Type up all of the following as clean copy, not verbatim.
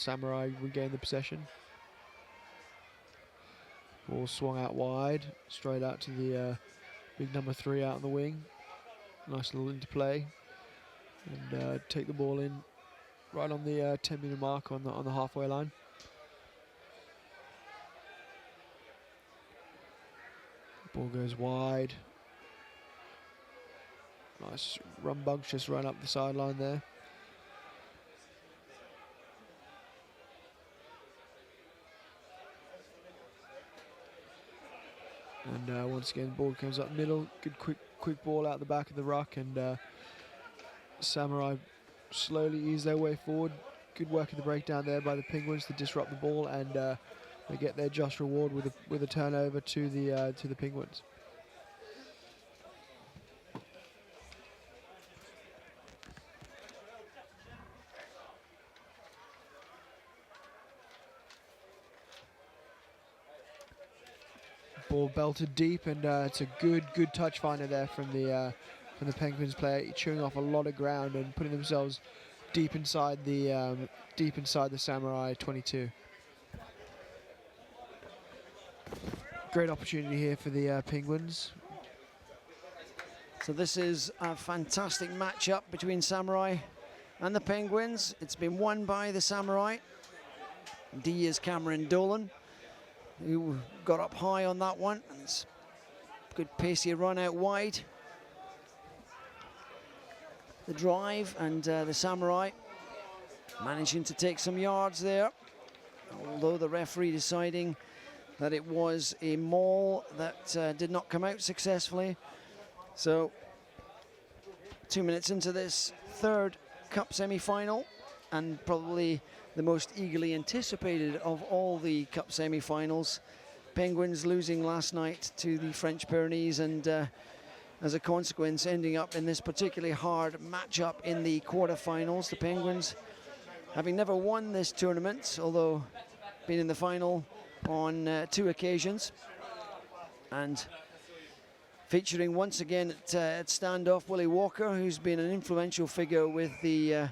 Samurai regain the possession. Ball swung out wide, straight out to the big number 3 out on the wing. Nice little interplay, and take the ball in right on the 10-meter mark on the halfway line. Ball goes wide. Nice rambunctious run up the sideline there. And once again, ball comes up middle. Good quick ball out the back of the ruck, and Samurai slowly ease their way forward. Good work of the breakdown there by the Penguins to disrupt the ball, and they get their just reward with a turnover to the Penguins. Ball belted deep, and it's a good touch finder there from the Penguins player, chewing off a lot of ground and putting themselves deep inside the Samurai 22. Great opportunity here for the Penguins. So this is a fantastic matchup between Samurai and the Penguins. It's been won by the Samurai. D is Cameron Dolan, who got up high on that one. And it's a good pacey run out wide. The drive, and the Samurai managing to take some yards there, although the referee deciding that it was a maul that did not come out successfully. So 2 minutes into this third Cup semi-final, and probably the most eagerly anticipated of all the Cup semi-finals. Penguins losing last night to the French Pyrenees, and as a consequence ending up in this particularly hard matchup in the quarterfinals. The Penguins, having never won this tournament, although been in the final on 2 occasions, and featuring once again at standoff Willie Walker, who's been an influential figure with the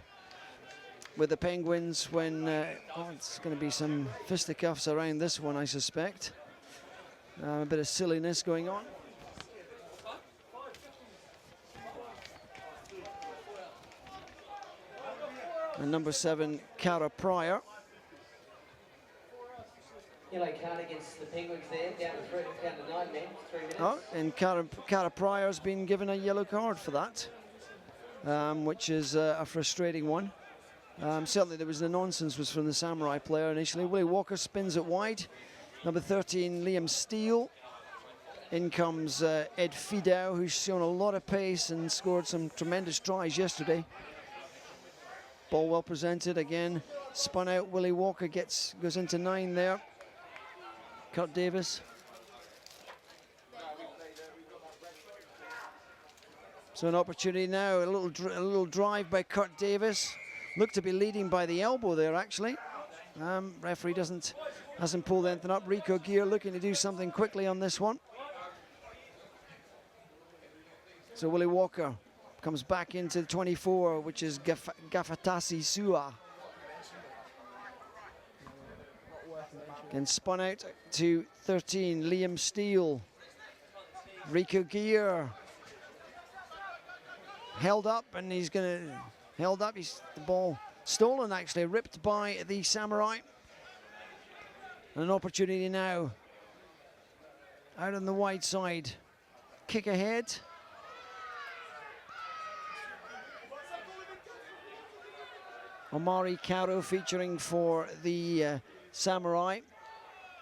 Penguins when it's going to be some fisticuffs around this one, I suspect. A bit of silliness going on. And number 7, Cara Pryor. Yellow card against the Penguins there, down to 9 men, 3 minutes. Oh, and Cara Pryor's been given a yellow card for that, which is a frustrating one. Certainly there was the nonsense was from the Samurai player initially. Willie Walker spins it wide. Number 13, Liam Steele. In comes Ed Fidow, who's shown a lot of pace and scored some tremendous tries yesterday. Ball well presented again, spun out. Willie Walker goes into 9 there. Kurt Davis. So an opportunity now, a little drive by Kurt Davis. Looked to be leading by the elbow there, actually. Referee hasn't pulled anything up. Rico Gear looking to do something quickly on this one. So Willie Walker comes back into the 24, which is Gafatasi Sua. And spun out to 13, Liam Steele. Rico Gear held up, and he's the ball stolen, actually, ripped by the Samurai. And an opportunity now out on the wide side. Kick ahead. Omari Caro featuring for the Samurai.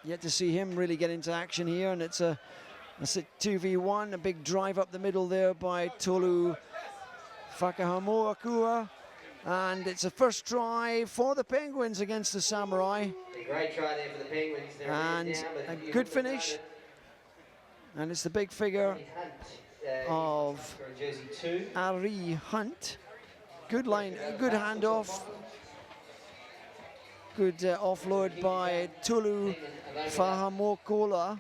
Yet to see him really get into action here, and it's a 2v1, a big drive up the middle there by Tolu Whakahamoakua, and it's a first try for the Penguins against the Samurai. A great try there for the Penguins. And a good finish, and it's the big figure of Ari Hunt. Good line, good handoff. Good offload by Tulu Fahamokola,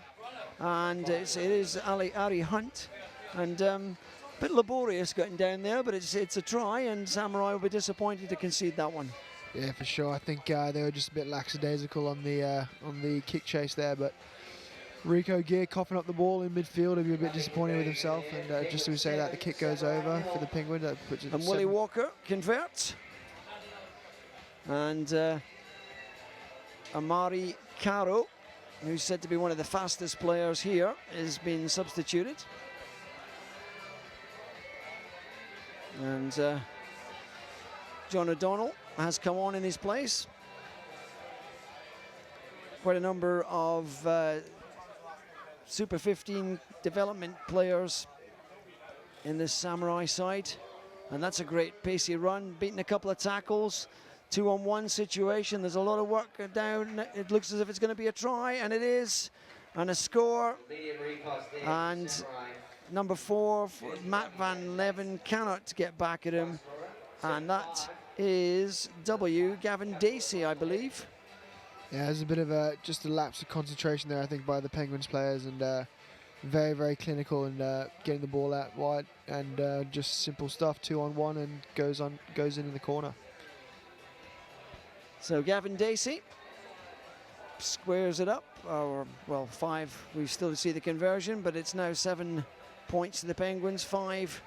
and it is Ari Hunt, and a bit laborious getting down there, but it's a try, and Samurai will be disappointed to concede that one. Yeah, for sure. I think they were just a bit lackadaisical on the kick chase there, but Rico Gear coughing up the ball in midfield. He'll be a bit disappointed with himself, and just as we say that, the kick goes over for the Penguins. That puts it And Willie 7. Walker converts. And Amari Caro, who's said to be one of the fastest players here, is being substituted. And John O'Donnell has come on in his place. Quite a number of Super 15 development players in this Samurai side. And that's a great pacey run, beating a couple of tackles. 2-on-1 situation. There's a lot of work down. It looks as if it's going to be a try, and it is. And a score. And number 4, Matt Van Leven, cannot get back at him. And that is Gavin Dacey, I believe. Yeah, there's a bit of just a lapse of concentration there, I think, by the Penguins players, and very, very clinical and getting the ball out wide, and just simple stuff, 2-on-1, and goes in the corner. So Gavin Dacey squares it up, or well, 5. We still see the conversion, but it's now 7 points to the Penguins, 5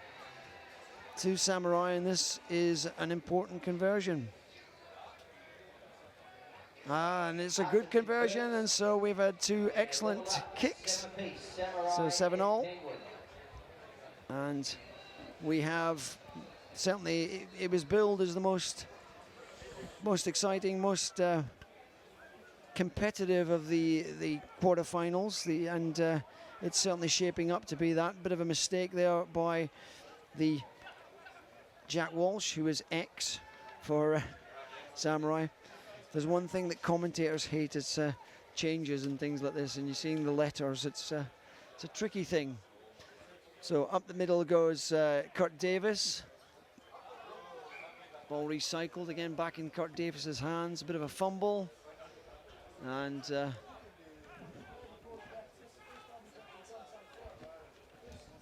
to Samurai, and this is an important conversion. And it's a good conversion, and so we've had 2 excellent kicks. So 7-all. And we have, certainly, it was billed as the most exciting, most competitive of the quarterfinals, and it's certainly shaping up to be that. Bit of a mistake there by the Jack Walsh, who is X for Samurai. There's one thing that commentators hate, it's changes and things like this, and you're seeing the letters. It's a tricky thing. So up the middle goes Kurt Davis. Ball recycled again, back in Kurt Davis's hands. A bit of a fumble, and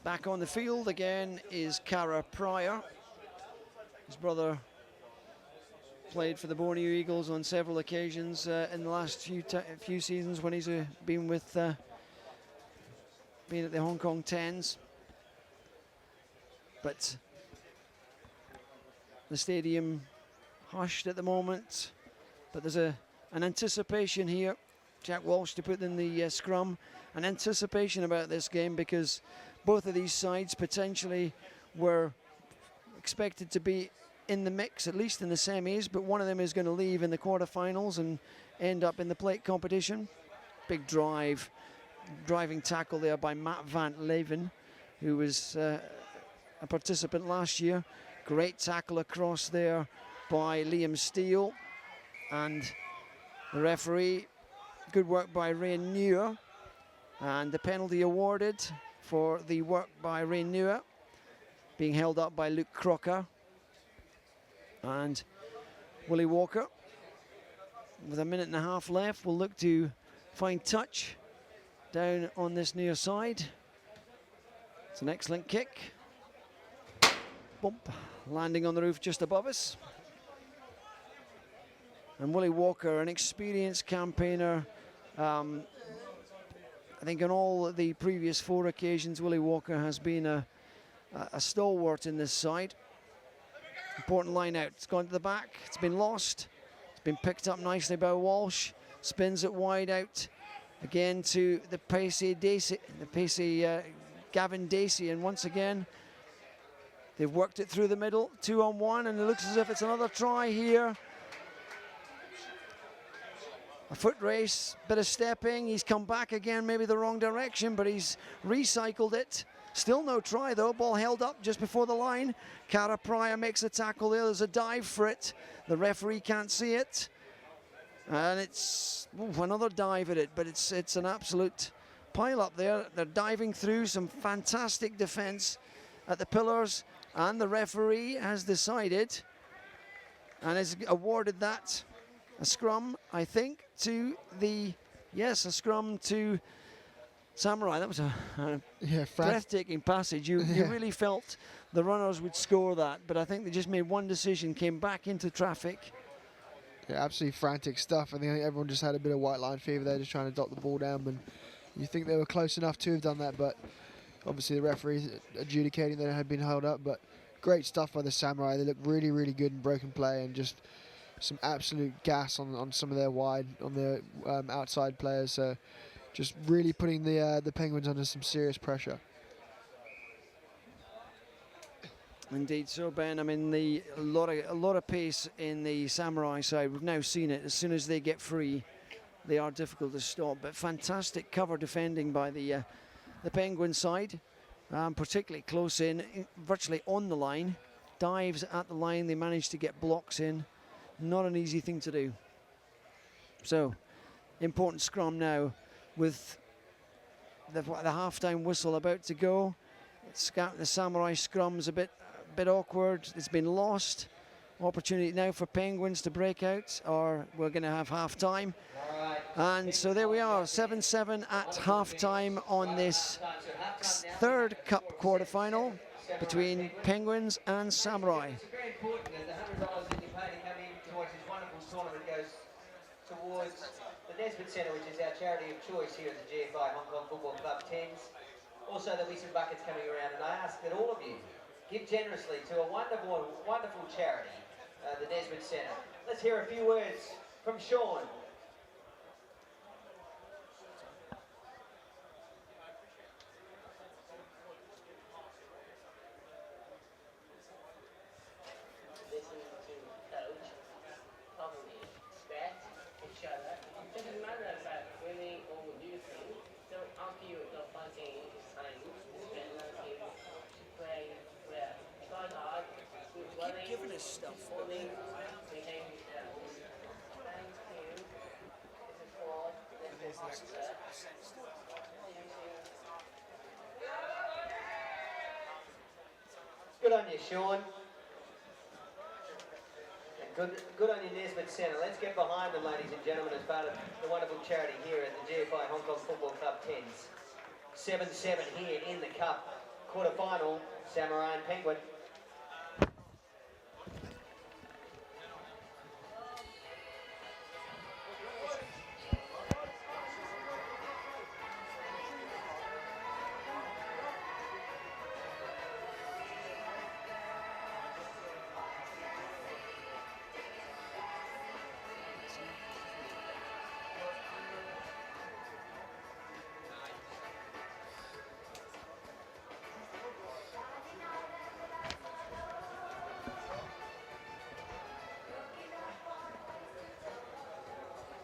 back on the field again is Cara Pryor. His brother played for the Borneo Eagles on several occasions in the last few seasons when he's been with been at the Hong Kong Tens. But the stadium hushed at the moment, but there's an anticipation here. Jack Walsh to put in the scrum. An anticipation about this game, because both of these sides potentially were expected to be in the mix, at least in the semis, but one of them is going to leave in the quarterfinals and end up in the plate competition. Big driving tackle there by Matt Van Leven, who was a participant last year. Great tackle across there by Liam Steele, and the referee, good work by Ray Neuer, and the penalty awarded for the work by Ray Neuer, being held up by Luke Crocker. And Willie Walker, with a minute and a half left, will look to find touch down on this near side. It's an excellent kick. Bump, landing on the roof just above us. And Willie Walker, an experienced campaigner. I think on all the previous 4 occasions, Willie Walker has been a stalwart in this side. Important line out. It's gone to the back. It's been lost. It's been picked up nicely by Walsh. Spins it wide out again to the pacey Gavin Dacey, and once again they've worked it through the middle. 2-on-1, and it looks as if it's another try here. A foot race, bit of stepping. He's come back again, maybe the wrong direction, but he's recycled it. Still no try though, ball held up just before the line. Cara Pryor makes a tackle there, there's a dive for it. The referee can't see it. And it's another dive at it, but it's an absolute pile up there. They're diving through some fantastic defense at the pillars, and the referee has decided and has awarded that a scrum, I think, to the, yes, a scrum to Samurai. That was a breathtaking passage. You really felt the runners would score that, but I think they just made one decision, came back into traffic, Yeah, absolutely frantic stuff. I think everyone just had a bit of white line fever there, just trying to dot the ball down. But you think they were close enough to have done that, but obviously the referee adjudicating that it had been held up. But great stuff by the Samurai. They look really, really good in broken play, and just some absolute gas on some of their wide, on their outside players. So just really putting the Penguins under some serious pressure. Indeed, so Ben. I mean, a lot of pace in the Samurai side. We've now seen it. As soon as they get free, they are difficult to stop. But fantastic cover defending by the Penguin side, particularly close in, virtually on the line. Dives at the line. They managed to get blocks in. Not an easy thing to do. So, important scrum now with the half-time whistle about to go. The Samurai scrum's a bit awkward. It's been lost. Opportunity now for Penguins to break out, or we're going to have half-time. And so there we are, 7-7 at half-time on this third Cup quarter-final between Penguins and Samurai. It's very important that the $100 that you pay to come in towards this wonderful tournament goes towards the Nesbitt Centre, which is our charity of choice here at the GFI Hong Kong Football Club Tens. Also, there'll be some buckets coming around, and I ask that all of you give generously to a wonderful, wonderful charity, the Nesbitt Centre. Let's hear a few words from Sean. Good on you, Sean. And good on you, Nesbitt Centre. Let's get behind them, ladies and gentlemen, as part of the wonderful charity here at the GFI Hong Kong Football Club Tens. 7-7 here in the Cup quarter-final, Samurai and Penguin.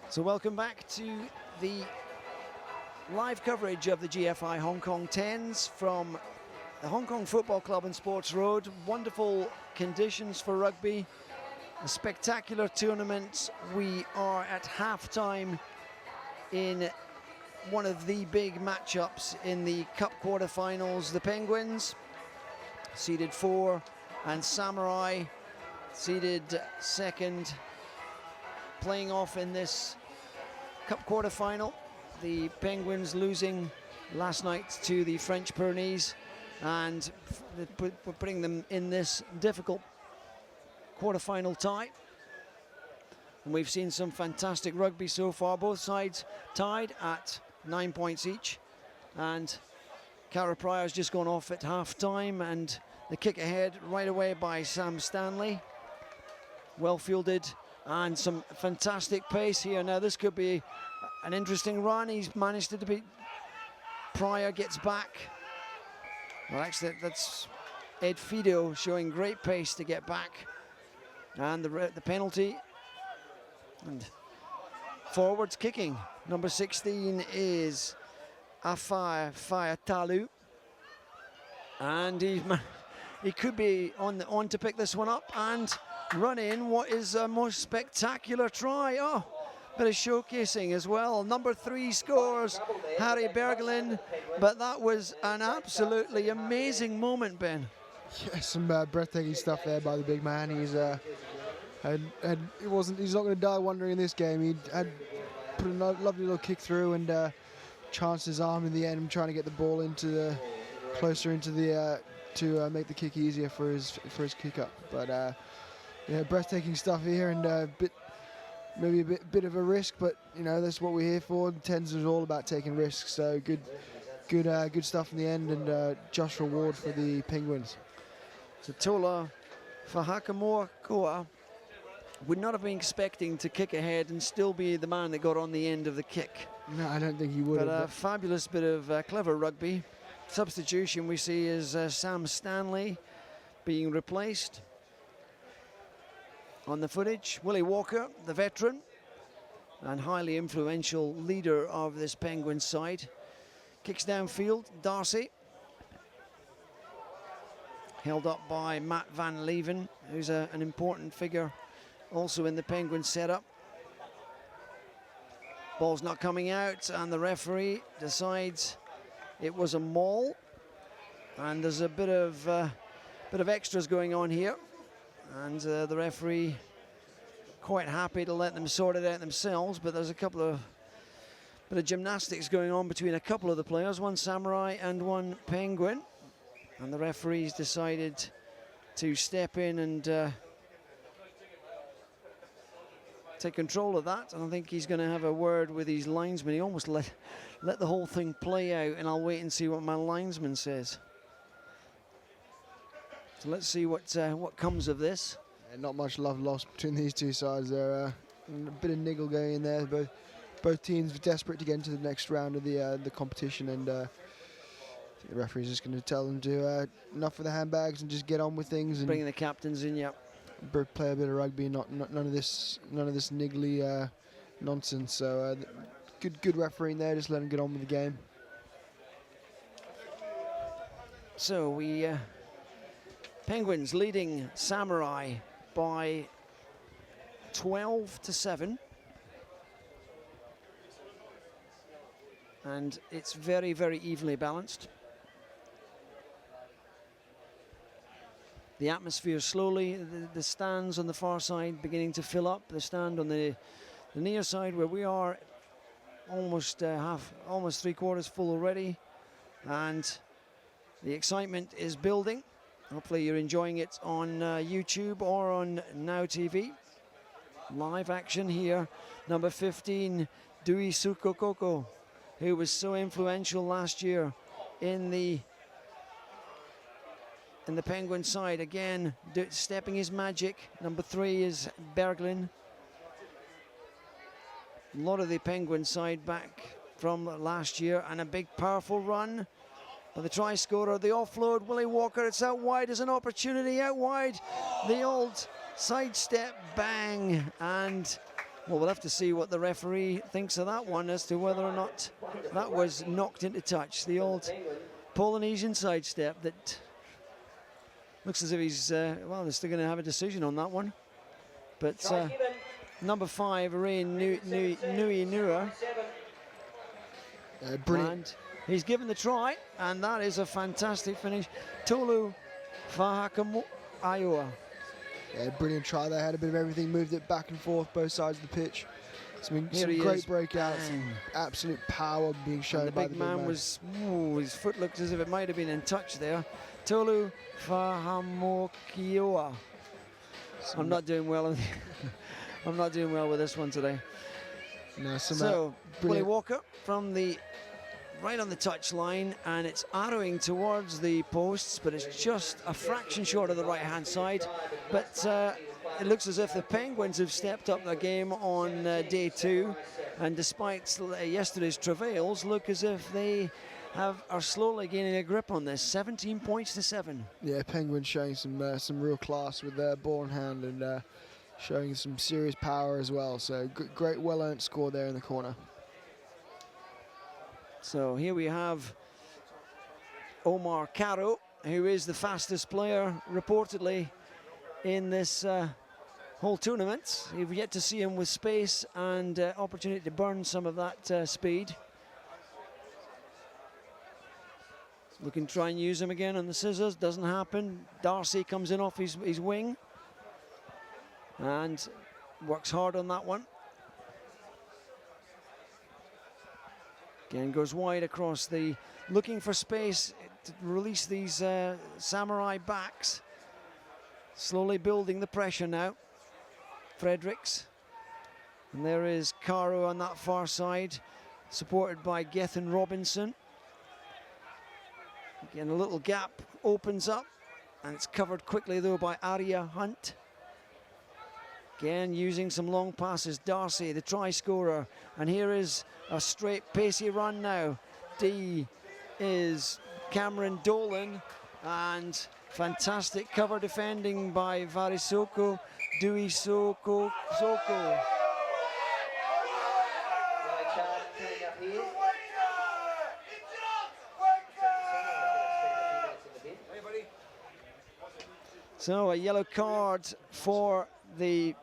So welcome back to the live coverage of the GFI Hong Kong Tens from the Hong Kong Football Club and Sports Road. Wonderful conditions for rugby, a spectacular tournament. We are at half-time in one of the big matchups in the Cup quarter-finals. The Penguins, seeded 4, and Samurai, seeded 2nd, playing off in this Cup quarter-final. The Penguins losing last night to the French Pyrenees, and we're putting them in this difficult quarter-final tie. And we've seen some fantastic rugby so far. Both sides tied at 9 points each, and Cara Pryor's just gone off at half-time, and the kick ahead right away by Sam Stanley. Well fielded, and some fantastic pace here. Now this could be an interesting run. He's managed to beat Pryor, gets back. Well, actually, that's Ed Fido showing great pace to get back. And the penalty. And forwards kicking. Number 16 is Afai Fayatalu. And he could be on to pick this one up and run in what is a most spectacular try. Oh, bit of showcasing as well. Number 3 scores, Harry Bergelin, but that was an absolutely amazing moment, Ben. Yeah, some breathtaking stuff there by the big man. He's he's not going to die wondering in this game. He had put a lovely little kick through and chanced his arm in the end, trying to get the ball into closer into the to make the kick easier for his kick up. But yeah, breathtaking stuff here, and a bit maybe a bit of a risk, but you know that's what we're here for. Tens is all about taking risks. So good stuff in the end, and just reward for the Penguins. So Tola Fahakamoa would not have been expecting to kick ahead and still be the man that got on the end of the kick. No, I don't think he would But have. a fabulous bit of clever rugby. Substitution we see is Sam Stanley being replaced. On the footage, Willie Walker, the veteran and highly influential leader of this Penguin side. Kicks downfield, Darcy. Held up by Matt Van Leeuwen, who's an important figure also in the Penguin setup. Ball's not coming out, and the referee decides it was a maul. And there's a bit of extras going on here, and the referee quite happy to let them sort it out themselves. But there's a couple of bit of gymnastics going on between a couple of the players, one Samurai and one Penguin, and the referee's decided to step in and take control of that. And I think he's going to have a word with his linesman. He almost let the whole thing play out, and I'll wait and see what my linesman says. So let's see what comes of this. And not much love lost between these two sides. There a bit of niggle going in there. Both teams were desperate to get into the next round of the competition, and I think the referee's just going to tell them to enough of the handbags and just get on with things and Bringing the captains in, yeah. play a bit of rugby, none of this niggly nonsense. So good refereeing there. Just let them get on with the game. So we Penguins leading Samurai by 12-7. And it's very, very evenly balanced. The atmosphere slowly, the stands on the far side beginning to fill up. The stand on the near side where we are almost almost 3/4 full already. And the excitement is building. Hopefully you're enjoying it on YouTube or on Now TV. Live action here. Number 15, Dewey Sukokoko, who was so influential last year in the Penguin side. Again, stepping his magic. Number 3 is Berglin. A lot of the Penguin side back from last year, and a big powerful run by the try scorer. The offload, Willie Walker, it's out wide as an opportunity, out wide. The old sidestep, bang, and well, we'll have to see what the referee thinks of that one as to whether or not that was knocked into touch. The old Polynesian sidestep that looks as if he's, well, they're still going to have a decision on that one. But number 5, Rain Nui Nura. Brilliant. And he's given the try, and that is a fantastic finish. Tolu Fahakamu Iowa. Yeah, brilliant try. They had a bit of everything, moved it back and forth, both sides of the pitch. Some great breakouts, and absolute power being shown by the big man. Was, ooh, his foot looked as if it might have been in touch there. Tolu Fahamokioa. I'm not doing well. I'm not doing well with this one today. No, so Willie Walker from the right on the touch line, and it's arrowing towards the posts, but it's just a fraction short of the right hand side. But it looks as if the Penguins have stepped up their game on day 2, and despite yesterday's travails, look as if they are slowly gaining a grip on this. 17 points to 7. Yeah, Penguins showing some real class with their ball in hand, and showing some serious power as well. So great, well-earned score there in the corner. So here we have Omar Caro, who is the fastest player reportedly in this whole tournament. You've yet to see him with space and opportunity to burn some of that speed. We can try and use him again on the scissors, doesn't happen. Darcy comes in off his wing and works hard on that one. Again, goes wide across the, looking for space to release these Samurai backs. Slowly building the pressure now. Fredericks. And there is Caro on that far side, supported by Gethin Robinson. Again, a little gap opens up, and it's covered quickly though by Aria Hunt. Again, using some long passes, Darcy, the try scorer. And here is a straight pacey run now. D is Cameron Dolan, and fantastic cover defending by Varisoko, Dewey Soko. So a yellow card for the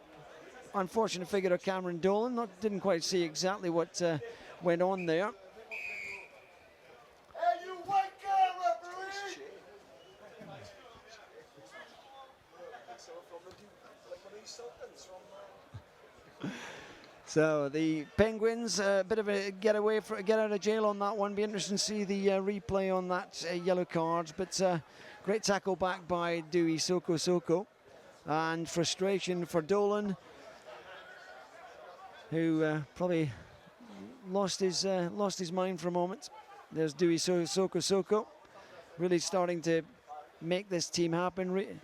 unfortunate figure of Cameron Dolan. Didn't quite see exactly what went on there. So the Penguins, a bit of a get out of jail on that one. Be interesting to see the replay on that yellow card. But great tackle back by Dewey Soko. And frustration for Dolan, who probably lost his mind for a moment. There's Dewey Soko, really starting to make this team happen.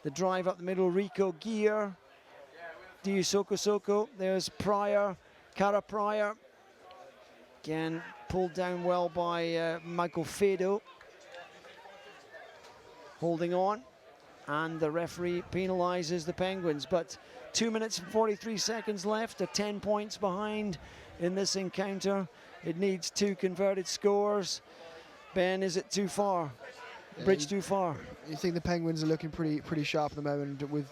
The drive up the middle, Rico Gear, Dewey Soko. There's Pryor, Cara Pryor. Again, pulled down well by Michael Fado. Holding on. And the referee penalises the Penguins. But 2 minutes and 43 seconds left. They're 10 points behind in this encounter. It needs 2 converted scores. Ben, is it too far? Bridge too far? You think the Penguins are looking pretty sharp at the moment with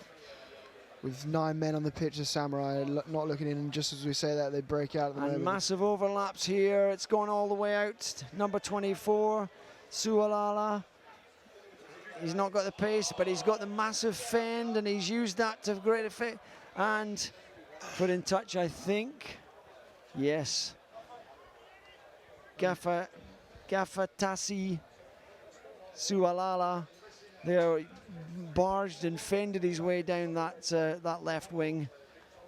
9 men on the pitch. The Samurai not looking in, and just as we say that, they break out at the moment. Massive overlaps here. It's going all the way out. Number 24, Sualala. He's not got the pace, but he's got the massive fend, and he's used that to great effect. And put in touch, I think. Yes. Gafatasi Sualala there barged and fended his way down that left wing,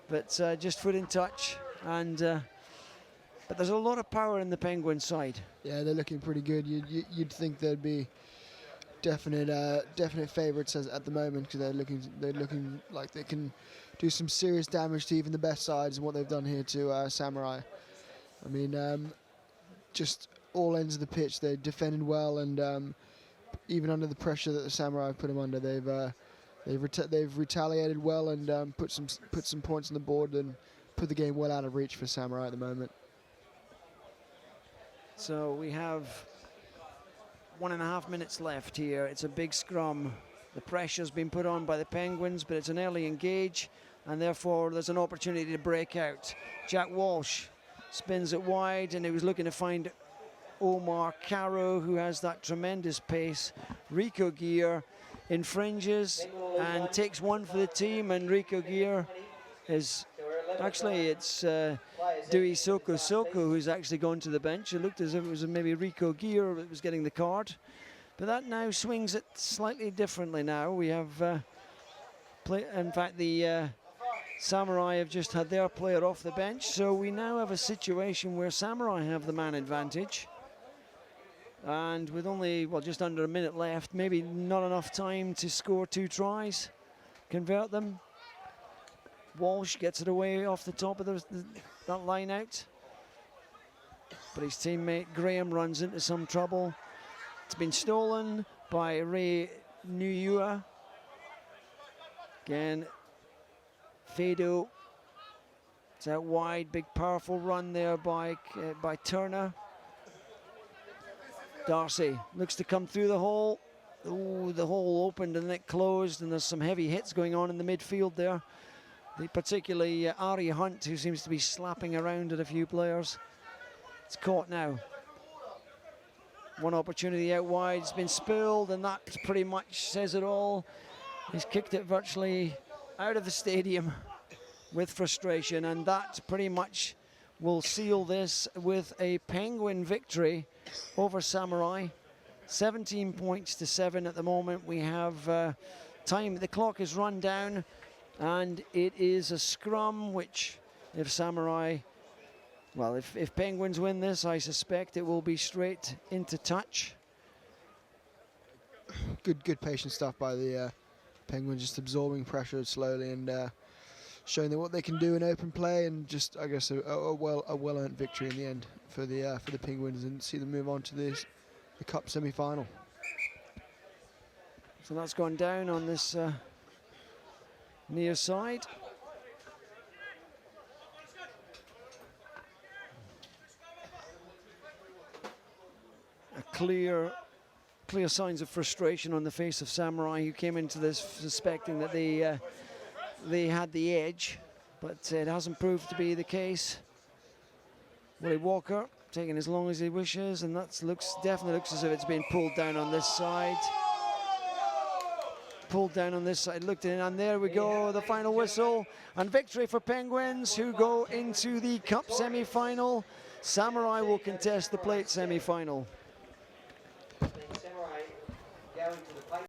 but just foot in touch. And but there's a lot of power in the Penguin side. Yeah, they're looking pretty good. You'd think they'd be definite favourites at the moment, because they're looking like they can do some serious damage to even the best sides, and what they've done here to Samurai. I mean, just all ends of the pitch, they defended well, and even under the pressure that the Samurai put them under, they've retaliated well, and put some points on the board, and put the game well out of reach for Samurai at the moment. So we have 1.5 minutes left here. It's a big scrum. The pressure's been put on by the Penguins, but it's an early engage, and therefore there's an opportunity to break out. Jack Walsh spins it wide, and he was looking to find Omar Caro, who has that tremendous pace. Rico Gear infringes and takes one for the team, and Rico Gear is actually, it's Dewey Soko who's actually gone to the bench. It looked as if it was maybe Rico Gear that was getting the card, but that now swings it slightly differently. Now we have in fact, the Samurai have just had their player off the bench, so we now have a situation where Samurai have the man advantage. And with only, well, just under a minute left, maybe not enough time to score 2 tries, convert them. Walsh gets it away off the top of that line out. But his teammate Graham runs into some trouble. It's been stolen by Ray Nuyua. Again, Fado. It's out wide, big powerful run there by Turner. Darcy looks to come through the hole. Ooh, the hole opened and it closed, and there's some heavy hits going on in the midfield there. Particularly Ari Hunt, who seems to be slapping around at a few players. It's caught now. One opportunity out wide, it's been spilled, and that pretty much says it all. He's kicked it virtually out of the stadium with frustration, and that pretty much will seal this with a Penguin victory over Samurai. 17 points to 7 at the moment. We have time, the clock is run down, and it is a scrum which if Samurai, well, if Penguins win this, I suspect it will be straight into touch. Good patient stuff by the Penguins, just absorbing pressure slowly and showing them what they can do in open play, and just, I guess, a well-earned victory in the end for the Penguins, and see them move on to the Cup semi-final. So that's gone down on this near side. Clear signs of frustration on the face of Samurai, who came into this suspecting that they had the edge, but it hasn't proved to be the case. Willie Walker taking as long as he wishes, and that definitely looks as if it's been pulled down on this side. Pulled down on this side, looked in, and there we go, the final whistle, and victory for Penguins, who go into the Cup semi-final. Samurai will contest the plate semi-final. Samurai going to the plate.